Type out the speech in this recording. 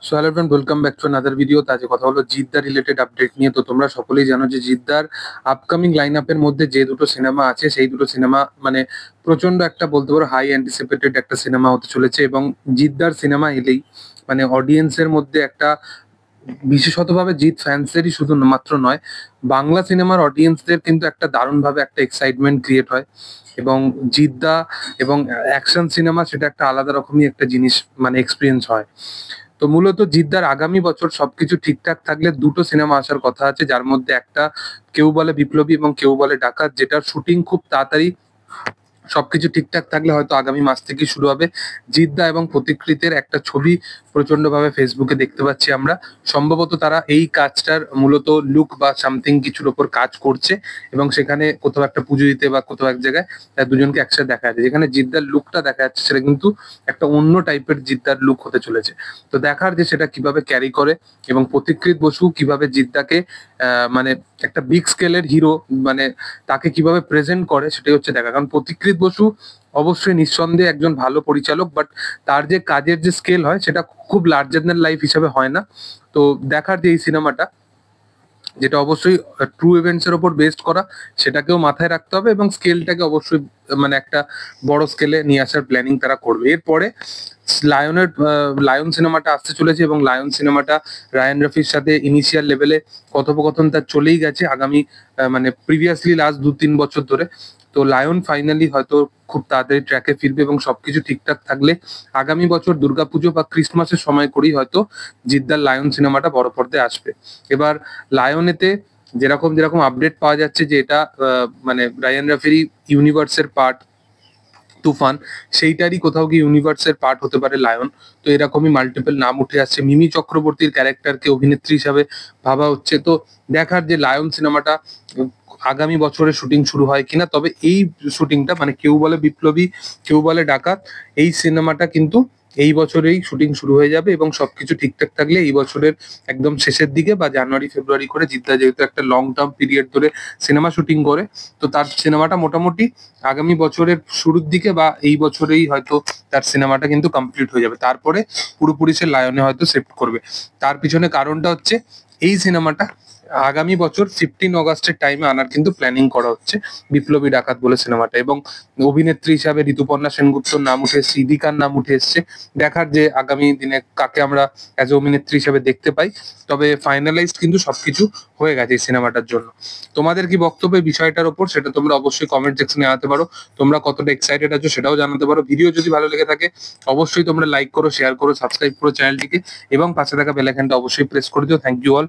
So hello everyone, welcome back to another video. তো আজকে কথা হলো জিদ্দার রিলেটেড আপডেট নিয়ে। তো তোমরা সকলেই জানো যে জিদ্দার আপকামিং লাইন আপের মধ্যে যে দুটো সিনেমা আছে সেই দুটো সিনেমা মানে প্রচন্ড একটা বলতে পারো হাই অ্যান্টিসিপেটেড একটা সিনেমা হতে চলেছে। এবং জিদ্দার সিনেমা এলেই মানে অডিয়েন্সের মধ্যে একটা বিশেষতভাবে জিৎ ফ্যান্সেরই শুধু মাত্র নয়, বাংলা সিনেমার অডিয়েন্সদের কিন্তু একটা দারুণভাবে একটা এক্সাইটমেন্ট ক্রিয়েট হয়। এবং জিদ্দা এবং অ্যাকশন সিনেমা সেটা একটা আলাদা রকমই একটা জিনিস মানে এক্সপিরিয়েন্স হয়। তো মূলত জিদ্দার আগামী বছর সবকিছু ঠিকঠাক থাকলে দুটো সিনেমা আসার কথা আছে, যার মধ্যে একটা কেউ বলে বিপ্লবী এবং কেউ বলে ডাকাত, যেটার শুটিং খুব তাড়াতাড়ি সবকিছু ঠিকঠাক থাকলে হয়তো আগামী মাস থেকে শুরু হবে। জিদ্দা এবং প্রতিকৃতের একটা ছবি প্রচন্ডভাবে ফেসবুকে দেখতে পাচ্ছি আমরা। সম্ভবত তারা এই কাজটার মূলত লুক বা সামথিং কিছুর ওপর কাজ করছে এবং সেখানে কোথাও একটা পুজো দিতে বা কোথাও এক জায়গায় তার দুজনকে একসাথে দেখা যাচ্ছে। যেখানে জিদ্দার লুকটা দেখা যাচ্ছে সেটা কিন্তু একটা অন্য টাইপের জিদ্দার লুক হতে চলেছে। তো দেখার যে সেটা কিভাবে ক্যারি করে এবং প্রতিকৃত বসু কিভাবে জিদ্দাকে মানে একটা বিগ স্কেলের হিরো মানে তাকে কিভাবে প্রেজেন্ট করে সেটাই হচ্ছে দেখা। কারণ প্রতিকৃত বসু অবশ্যই নিঃসন্দেহে একজন ভালো পরিচালক, বাট তার যে কাজের যে স্কেল হয় সেটা খুব লার্জার দ্যান লাইফ হিসাবে হয় না। তো দেখার যে এই সিনেমাটা, যেটা অবশ্যই ট্রু ইভেন্টস এর উপর বেসড করা, সেটাকেও মাথায় রাখতে হবে এবং স্কেলটাকে অবশ্যই মানে একটা বড় স্কেলে নিয়ে আসার প্ল্যানিং তারা করবে। এরপরে লায়ন সিনেমাটা আসতে চলেছে এবং লায়ন সিনেমাটা রায়ান রফির সাথে ইনিশিয়াল লেভেলে কথোপকথন তার চলেই গেছে আগামী মানে প্রিভিয়াসলি লাস্ট 2-3 বছর ধরে। তো লায়ন ফাইনালি হয়তো খুব তাড়াতাড়ি ট্র্যাকে ফিরবে এবং সবকিছু ঠিকঠাক থাকলে আগামী বছর দুর্গাপুজো বা ক্রিসমাসের সময় করেই হয়তো জিদ্দার লায়ন সিনেমাটা বড় পর্দায় আসবে। এবার লায়নেতে যেরকম যেরকম আপডেট পাওয়া যাচ্ছে যে এটা মানে রায়ান রাফিরি ইউনিভার্সের পার্ট তুফান, সেইটারই কোথাও গিয়ে ইউনিভার্সের পার্ট হতে পারে লায়ন। তো এরকমই মাল্টিপল নাম উঠে আসছে। মিমি চক্রবর্তীর ক্যারেক্টারকে অভিনেত্রী হিসাবে ভাবা হচ্ছে। তো দেখার যে লায়ন সিনেমাটা আগামী বছরে শুটিং শুরু হয় কিনা। তবে এই শুটিংটা মানে কেউ বলে বিপ্লবী কেউ বলে ডাকাত, এই সিনেমাটা কিন্তু এই বছরেই শুটিং শুরু হয়ে যাবে এবং সবকিছু ঠিকঠাক থাকলে এই বছরের একদম শেষের দিকে বা জানুয়ারি ফেব্রুয়ারি করে, জিদ্দা যেহেতু একটা লং টার্ম পিরিয়ড ধরে সিনেমা শুটিং করে, তো তার সিনেমাটা মোটামুটি আগামী বছরের শুরুর দিকে বা এই বছরেই হয়তো তার সিনেমাটা কিন্তু কমপ্লিট হয়ে যাবে। তারপরে পুরোপুরি সে লায়নে হয়তো শিফট করবে। তার পিছনে কারণটা হচ্ছে এই সিনেমাটা আগামী বছর 15 অগাস্টের টাইমে আনার কিন্তু প্ল্যানিং করা হচ্ছে, বিপ্লবী ডাকাত বলে সিনেমাটা। এবং অভিনেত্রী হিসাবে ঋতুপর্ণা সেনগুপ্তর নাম উঠে এসছে, ইদিকার নাম উঠে এসছে। দেখার যে আগামী দিনে কাকে আমরা অ্যাজ এ অভিনেত্রী হিসাবে দেখতে পাই। তবে ফাইনালাইজড কিন্তু সবকিছু হয়ে গেছে এই সিনেমাটার জন্য। তোমাদের কি বক্তব্য এই বিষয়টার ওপর সেটা তোমরা অবশ্যই কমেন্ট সেকশনে জানাতে পারো। তোমরা কতটা এক্সাইটেড আছো সেটাও জানাতে পারো। ভিডিও যদি ভালো লেগে থাকে অবশ্যই তোমরা লাইক করো, শেয়ার করো, সাবস্ক্রাইব করো চ্যানেলটিকে এবং পাশে থাকা বেল আইকনটা অবশ্যই প্রেস করে দিও। Thank you all.